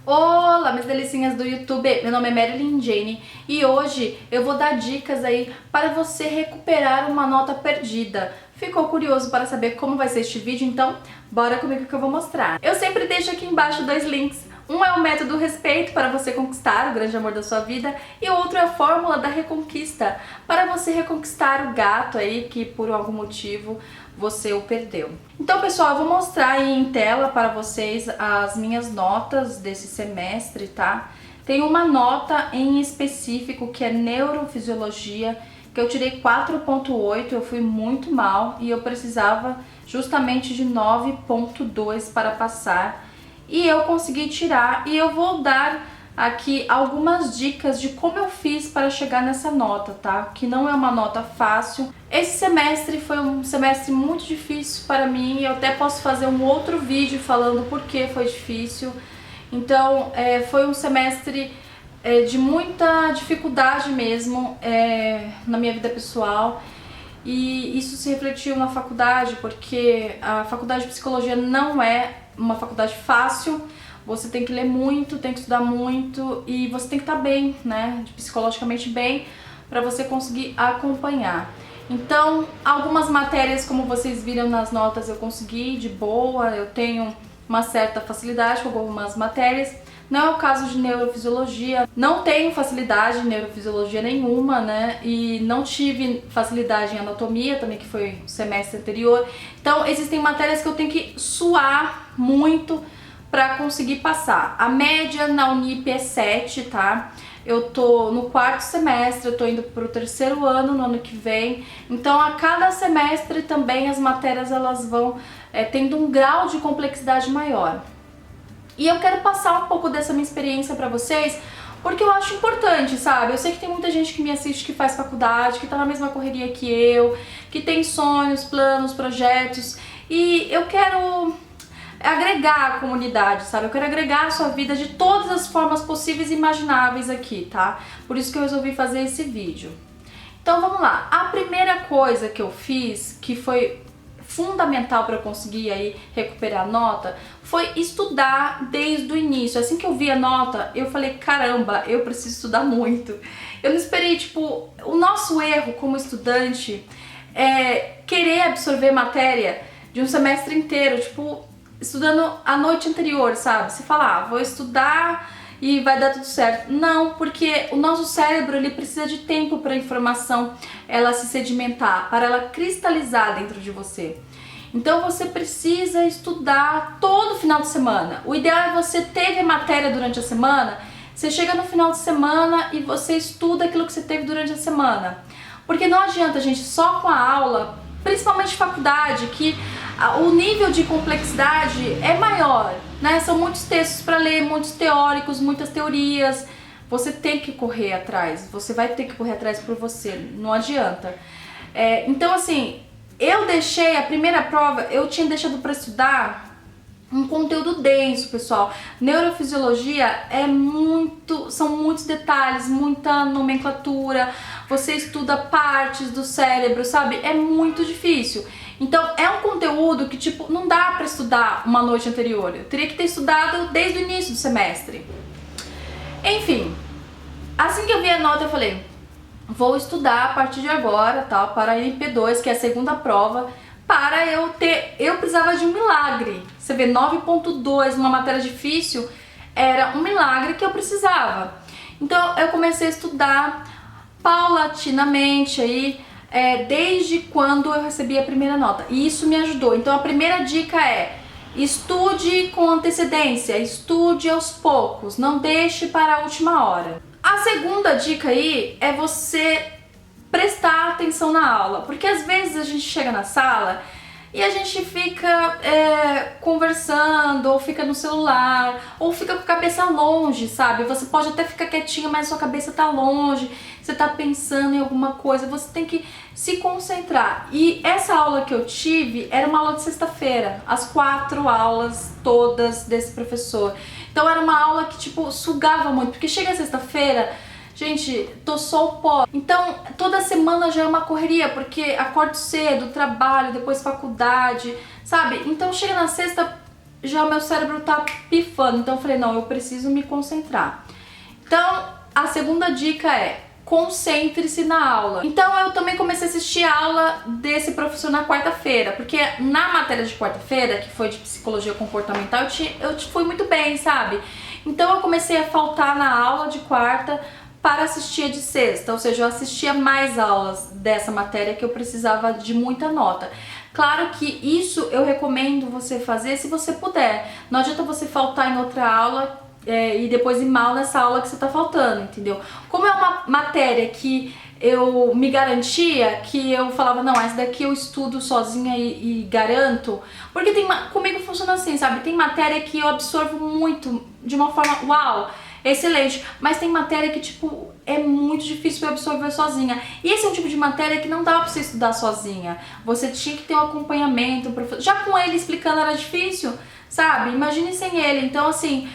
Olá, minhas delicinhas do YouTube, meu nome é Marilyn Jane e hoje eu vou dar dicas aí para você recuperar uma nota perdida. Ficou curioso para saber como vai ser este vídeo? Então, bora comigo que eu vou mostrar. Eu sempre deixo aqui embaixo dois links. Um é o método respeito para você conquistar o grande amor da sua vida e o outro é a fórmula da reconquista para você reconquistar o gato aí que por algum motivo você o perdeu. Então, pessoal, eu vou mostrar aí em tela para vocês as minhas notas desse semestre, tá? Tem uma nota em específico que é neurofisiologia, que eu tirei 4.8, eu fui muito mal e eu precisava justamente de 9.2 para passar. E eu consegui tirar e eu vou dar aqui algumas dicas de como eu fiz para chegar nessa nota, tá? Que não é uma nota fácil. Esse semestre foi um semestre muito difícil para mim e eu até posso fazer um outro vídeo falando por que foi difícil. Então, foi um semestre de muita dificuldade mesmo na minha vida pessoal. E isso se refletiu na faculdade, porque a faculdade de psicologia não é uma faculdade fácil. Você tem que ler muito, tem que estudar muito e você tem que estar bem, né, psicologicamente bem, para você conseguir acompanhar. Então, algumas matérias, como vocês viram nas notas, eu consegui de boa, eu tenho uma certa facilidade com algumas matérias. Não é o caso de neurofisiologia, não tenho facilidade em neurofisiologia nenhuma, né? E não tive facilidade em anatomia também, que foi o semestre anterior. Então, existem matérias que eu tenho que suar muito para conseguir passar. A média na Unip é 7, tá? Eu tô no quarto semestre, eu tô indo pro terceiro ano no ano que vem. Então, a cada semestre também as matérias elas vão tendo um grau de complexidade maior. E eu quero passar um pouco dessa minha experiência pra vocês, porque eu acho importante, sabe? Eu sei que tem muita gente que me assiste que faz faculdade, que tá na mesma correria que eu, que tem sonhos, planos, projetos, e eu quero agregar a comunidade, sabe? Eu quero agregar a sua vida de todas as formas possíveis e imagináveis aqui, tá? Por isso que eu resolvi fazer esse vídeo. Então vamos lá. A primeira coisa que eu fiz, que foi fundamental para eu conseguir aí recuperar a nota, foi estudar desde o início. Assim que eu vi a nota, eu falei, caramba, eu preciso estudar muito. Eu não esperei, tipo, o nosso erro como estudante é querer absorver matéria de um semestre inteiro, tipo, estudando a noite anterior, sabe? Você fala, vou estudar e vai dar tudo certo. Não, porque o nosso cérebro ele precisa de tempo para a informação ela se sedimentar, para ela cristalizar dentro de você. Então você precisa estudar todo final de semana. O ideal é você ter matéria durante a semana, você chega no final de semana e você estuda aquilo que você teve durante a semana. Porque não adianta, gente, só com a aula, principalmente faculdade, que o nível de complexidade é maior, né? São muitos textos para ler, muitos teóricos, muitas teorias. Você tem que correr atrás, você vai ter que correr atrás por você, não adianta. Então, assim, eu deixei a primeira prova, eu tinha deixado para estudar um conteúdo denso, pessoal. Neurofisiologia são muitos detalhes, muita nomenclatura, você estuda partes do cérebro, sabe? É muito difícil. Então, é um conteúdo que, tipo, não dá pra estudar uma noite anterior. Eu teria que ter estudado desde o início do semestre. Enfim, assim que eu vi a nota, eu falei, vou estudar a partir de agora, tal, para a MP2, que é a segunda prova, para eu precisava de um milagre. Você vê, 9.2 numa matéria difícil, era um milagre que eu precisava. Então, eu comecei a estudar paulatinamente aí, desde quando eu recebi a primeira nota. E isso me ajudou. Então, a primeira dica é: estude com antecedência, estude aos poucos, não deixe para a última hora. A segunda dica aí é você prestar atenção na aula, porque às vezes a gente chega na sala e a gente fica conversando, ou fica no celular, ou fica com a cabeça longe, sabe? Você pode até ficar quietinho, mas sua cabeça tá longe, você tá pensando em alguma coisa, você tem que se concentrar. E essa aula que eu tive era uma aula de sexta-feira, as 4 aulas todas desse professor. Então era uma aula que, tipo, sugava muito, porque chega sexta-feira, gente, tô só o pó. Então, toda semana já é uma correria, porque acordo cedo, trabalho, depois faculdade, sabe? Então, chega na sexta, já o meu cérebro tá pifando. Então eu falei, não, eu preciso me concentrar. Então, a segunda dica é: concentre-se na aula. Então eu também comecei a assistir a aula desse professor na quarta-feira, porque na matéria de quarta-feira, que foi de psicologia comportamental, eu fui muito bem, sabe? Então eu comecei a faltar na aula de quarta para assistir a de sexta, ou seja, eu assistia mais aulas dessa matéria que eu precisava de muita nota. Claro que isso eu recomendo você fazer se você puder. Não adianta você faltar em outra aula e depois ir mal nessa aula que você tá faltando, entendeu? Como é uma matéria que eu me garantia, que eu falava, não, essa daqui eu estudo sozinha e garanto, porque comigo funciona assim, sabe? Tem matéria que eu absorvo muito, de uma forma, uau, excelente, mas tem matéria que, tipo, é muito difícil eu absorver sozinha. E esse é um tipo de matéria que não dá pra você estudar sozinha. Você tinha que ter um acompanhamento, já com ele explicando era difícil, sabe? Imagine sem ele. Então, assim,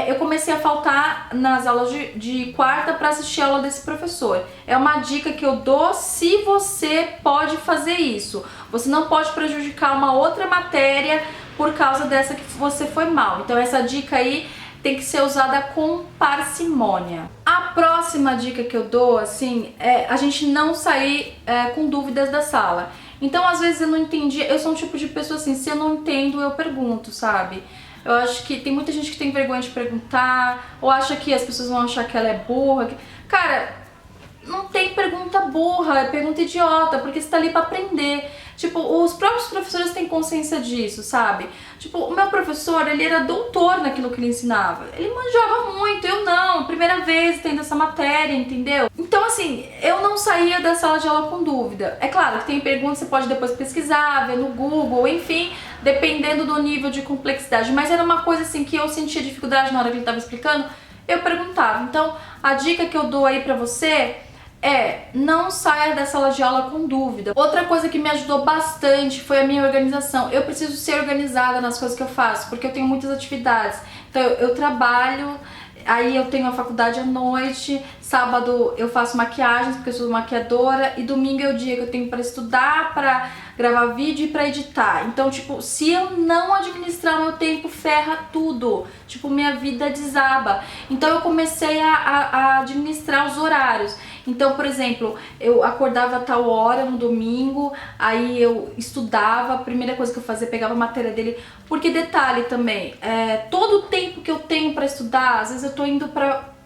eu comecei a faltar nas aulas de quarta para assistir a aula desse professor. É uma dica que eu dou se você pode fazer isso. Você não pode prejudicar uma outra matéria por causa dessa que você foi mal. Então, essa dica aí tem que ser usada com parcimônia. A próxima dica que eu dou, assim, é a gente não sair com dúvidas da sala. Então, às vezes eu não entendi, eu sou um tipo de pessoa assim, se eu não entendo, eu pergunto, sabe? Eu acho que tem muita gente que tem vergonha de perguntar, ou acha que as pessoas vão achar que ela é burra. Cara, não tem pergunta burra, é pergunta idiota, porque você tá ali pra aprender. Tipo, os próprios professores têm consciência disso, sabe? Tipo, o meu professor, ele era doutor naquilo que ele ensinava. Ele manjava muito, eu não, primeira vez tendo essa matéria, entendeu? Então, assim, eu não saía da sala de aula com dúvida. É claro que tem perguntas que você pode depois pesquisar, ver no Google, enfim, dependendo do nível de complexidade. Mas era uma coisa, assim, que eu sentia dificuldade na hora que ele tava explicando, eu perguntava. Então, a dica que eu dou aí pra você não saia da sala de aula com dúvida. Outra coisa que me ajudou bastante foi a minha organização. Eu preciso ser organizada nas coisas que eu faço, porque eu tenho muitas atividades. Então eu trabalho, aí eu tenho a faculdade à noite, sábado eu faço maquiagens, porque eu sou maquiadora, e domingo é o dia que eu tenho pra estudar, pra gravar vídeo e pra editar. Então, tipo, se eu não administrar meu tempo, ferra tudo. Tipo, minha vida desaba. Então eu comecei a administrar os horários. Então, por exemplo, eu acordava a tal hora no domingo, aí eu estudava, a primeira coisa que eu fazia, pegava a matéria dele, porque detalhe também, todo o tempo que eu tenho pra estudar, às vezes eu tô indo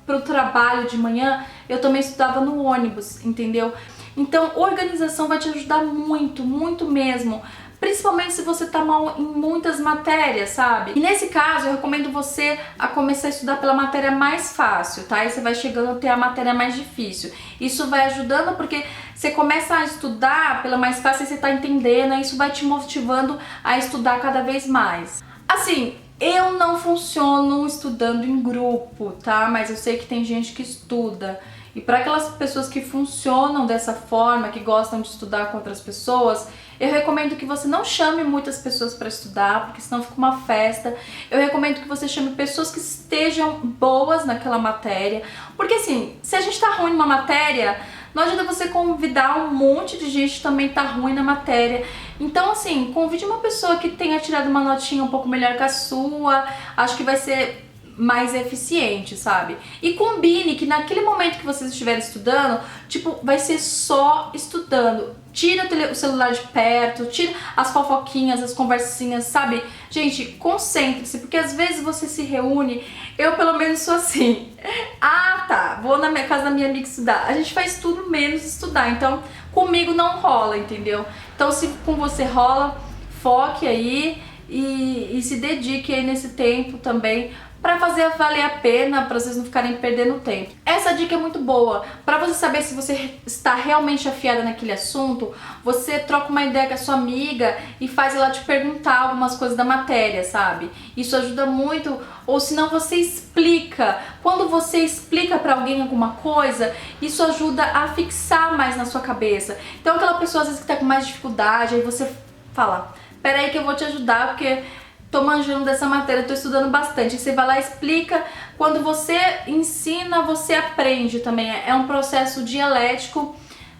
pro trabalho de manhã, eu também estudava no ônibus, entendeu? Então, organização vai te ajudar muito, muito mesmo. Principalmente se você tá mal em muitas matérias, sabe? E nesse caso, eu recomendo você a começar a estudar pela matéria mais fácil, tá? Aí você vai chegando a ter a matéria mais difícil. Isso vai ajudando porque você começa a estudar pela mais fácil e você tá entendendo, e isso vai te motivando a estudar cada vez mais. Assim, eu não funciono estudando em grupo, tá? Mas eu sei que tem gente que estuda. E para aquelas pessoas que funcionam dessa forma, que gostam de estudar com outras pessoas, eu recomendo que você não chame muitas pessoas para estudar, porque senão fica uma festa. Eu recomendo que você chame pessoas que estejam boas naquela matéria, porque assim, se a gente tá ruim numa matéria, não adianta você convidar um monte de gente que também tá ruim na matéria. Então, assim, convide uma pessoa que tenha tirado uma notinha um pouco melhor que a sua, acho que vai ser mais eficiente, sabe? E combine que naquele momento que vocês estiverem estudando, tipo, vai ser só estudando. Tira o celular de perto, tira as fofoquinhas, as conversinhas, sabe? Gente, concentre-se, porque às vezes você se reúne, eu pelo menos sou assim. Ah, tá, vou na casa da minha amiga estudar. A gente faz tudo menos estudar, então comigo não rola, entendeu? Então se com você rola, foque aí e se dedique aí nesse tempo também para fazer valer a pena, para vocês não ficarem perdendo tempo. Essa dica é muito boa. Para você saber se você está realmente afiada naquele assunto, você troca uma ideia com a sua amiga e faz ela te perguntar algumas coisas da matéria, sabe? Isso ajuda muito. Ou senão você explica. Quando você explica para alguém alguma coisa, isso ajuda a fixar mais na sua cabeça. Então aquela pessoa às vezes que tá com mais dificuldade, aí você fala, peraí que eu vou te ajudar, porque tô manjando dessa matéria, tô estudando bastante. Você vai lá e explica. Quando você ensina, você aprende também. É um processo dialético,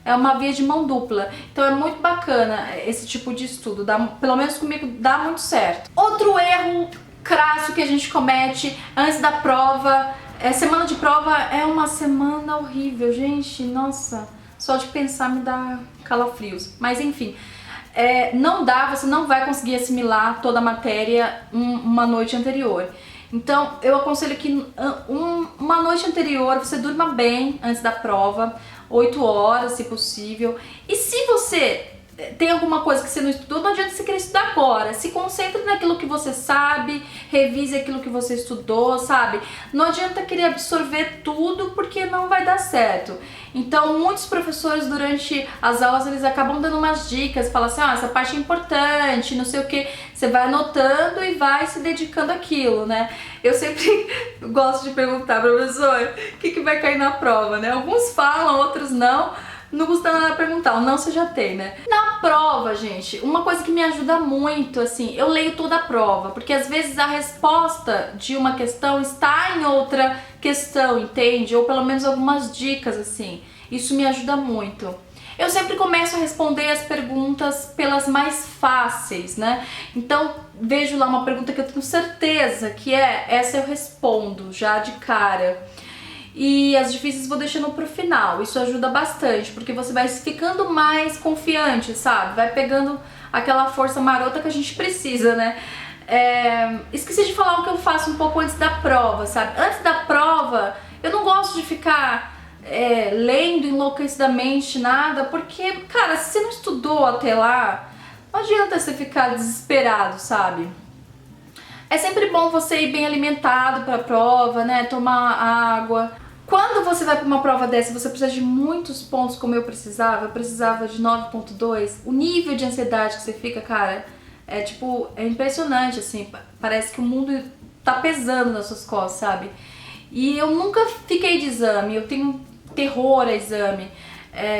é uma via de mão dupla. Então é muito bacana esse tipo de estudo. Pelo menos comigo dá muito certo. Outro erro crasso que a gente comete antes da prova. Semana de prova é uma semana horrível, gente, nossa, só de pensar me dá calafrios. Mas enfim, não dá, você não vai conseguir assimilar toda a matéria uma noite anterior. Então eu aconselho que uma noite anterior você durma bem antes da prova, 8 horas se possível. E se você tem alguma coisa que você não estudou, não adianta você querer estudar agora. Se concentre naquilo que você sabe, revise aquilo que você estudou, sabe? Não adianta querer absorver tudo porque não vai dar certo. Então, muitos professores durante as aulas, eles acabam dando umas dicas, falam assim, essa parte é importante, não sei o que. Você vai anotando e vai se dedicando àquilo, né? Eu sempre gosto de perguntar, professor, o que vai cair na prova, né? Alguns falam, outros não. Não custa nada perguntar, o não você já tem, né? Na prova, gente, uma coisa que me ajuda muito, assim, eu leio toda a prova, porque às vezes a resposta de uma questão está em outra questão, entende? Ou pelo menos algumas dicas, assim. Isso me ajuda muito. Eu sempre começo a responder as perguntas pelas mais fáceis, né? Então, vejo lá uma pergunta que eu tenho certeza que essa eu respondo já de cara. E as difíceis vou deixando pro final. Isso ajuda bastante, porque você vai ficando mais confiante, sabe? Vai pegando aquela força marota que a gente precisa, né? Esqueci de falar o que eu faço um pouco antes da prova, sabe? Antes da prova, eu não gosto de ficar lendo enlouquecidamente nada, porque, cara, se você não estudou até lá, não adianta você ficar desesperado, sabe? É sempre bom você ir bem alimentado pra prova, né? Tomar água. Quando você vai para uma prova dessa, você precisa de muitos pontos como eu precisava de 9.2, o nível de ansiedade que você fica, cara, é impressionante, assim, parece que o mundo tá pesando nas suas costas, sabe? E eu nunca fiquei de exame, eu tenho terror a exame.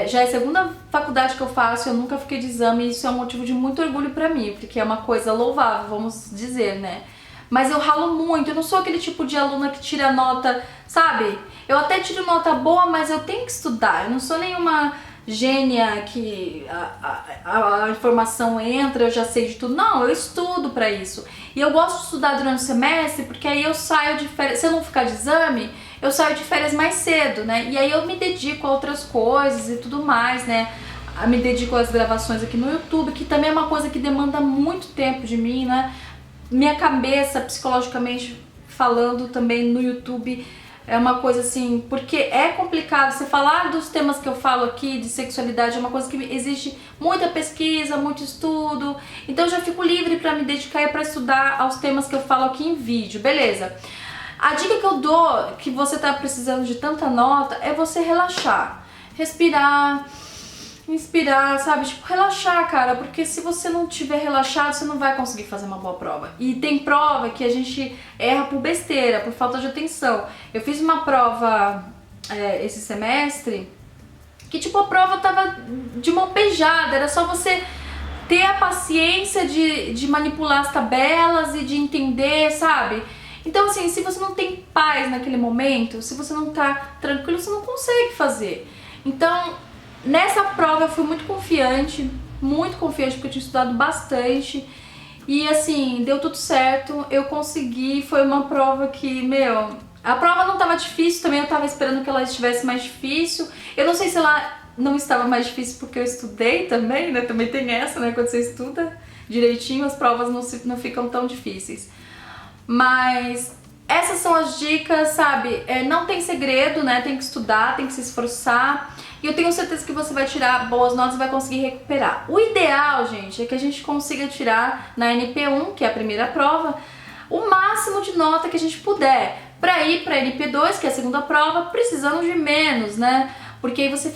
Já é a segunda faculdade que eu faço, eu nunca fiquei de exame, e isso é um motivo de muito orgulho pra mim, porque é uma coisa louvável, vamos dizer, né? Mas eu ralo muito, eu não sou aquele tipo de aluna que tira nota, sabe? Eu até tiro nota boa, mas eu tenho que estudar. Eu não sou nenhuma gênia que a informação entra, eu já sei de tudo. Não, eu estudo pra isso. E eu gosto de estudar durante o semestre, porque aí eu saio de férias, se eu não ficar de exame, eu saio de férias mais cedo, né? E aí eu me dedico a outras coisas e tudo mais, né? Me dedico às gravações aqui no YouTube, que também é uma coisa que demanda muito tempo de mim, né? Minha cabeça, psicologicamente falando, também no YouTube é uma coisa assim, porque é complicado. Você falar dos temas que eu falo aqui de sexualidade é uma coisa que exige muita pesquisa, muito estudo. Então eu já fico livre para me dedicar e para estudar aos temas que eu falo aqui em vídeo, beleza? A dica que eu dou, que você tá precisando de tanta nota, é você relaxar, respirar, inspirar, sabe? Tipo, relaxar, cara, porque se você não tiver relaxado, você não vai conseguir fazer uma boa prova. E tem prova que a gente erra por besteira, por falta de atenção. Eu fiz uma prova esse semestre que, tipo, a prova tava de mão beijada, era só você ter a paciência de manipular as tabelas e de entender, sabe? Então, assim, se você não tem paz naquele momento, se você não tá tranquilo, você não consegue fazer. Então, nessa prova eu fui muito confiante porque eu tinha estudado bastante e assim, deu tudo certo, eu consegui, foi uma prova que, a prova não estava difícil também, eu estava esperando que ela estivesse mais difícil, eu não sei se ela não estava mais difícil porque eu estudei também, né, também tem essa, né, quando você estuda direitinho as provas não ficam tão difíceis, mas essas são as dicas, sabe, não tem segredo, né, tem que estudar, tem que se esforçar. E eu tenho certeza que você vai tirar boas notas e vai conseguir recuperar. O ideal, gente, é que a gente consiga tirar na NP1, que é a primeira prova, o máximo de nota que a gente puder. Pra ir pra NP2, que é a segunda prova, precisando de menos, né? Porque aí você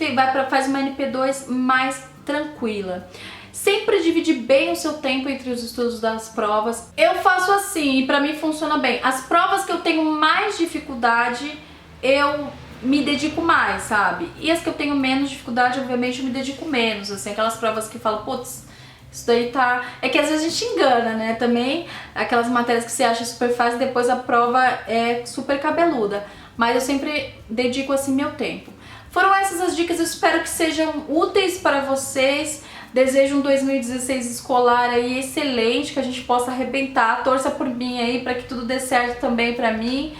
faz uma NP2 mais tranquila. Sempre dividir bem o seu tempo entre os estudos das provas. Eu faço assim e pra mim funciona bem. As provas que eu tenho mais dificuldade, eu me dedico mais, sabe? E as que eu tenho menos dificuldade, obviamente, eu me dedico menos, assim, aquelas provas que falam, putz, isso daí tá... É que às vezes a gente engana, né, também, aquelas matérias que você acha super fácil, depois a prova é super cabeluda, mas eu sempre dedico, assim, meu tempo. Foram essas as dicas, eu espero que sejam úteis para vocês. Desejo um 2016 escolar aí excelente, que a gente possa arrebentar. Torça por mim aí para que tudo dê certo também para mim.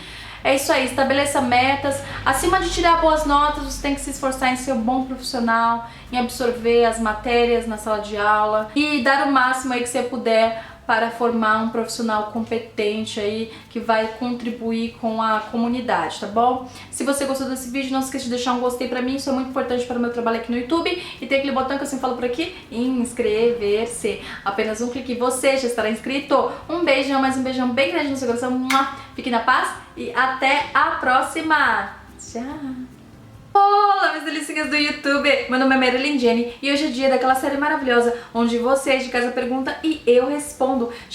É isso aí, estabeleça metas. Acima de tirar boas notas, você tem que se esforçar em ser um bom profissional, em absorver as matérias na sala de aula e dar o máximo aí que você puder para formar um profissional competente aí que vai contribuir com a comunidade, tá bom? Se você gostou desse vídeo, não se esqueça de deixar um gostei pra mim, isso é muito importante para o meu trabalho aqui no YouTube. E tem aquele botão que eu sempre falo por aqui, inscrever-se. Apenas um clique e você já estará inscrito. Um beijão, mais um beijão bem grande no seu coração. Fique na paz e até a próxima. Tchau! Olá, minhas delicinhas do YouTube! Meu nome é Marilyn Jenny e hoje é dia daquela série maravilhosa onde vocês de casa perguntam e eu respondo.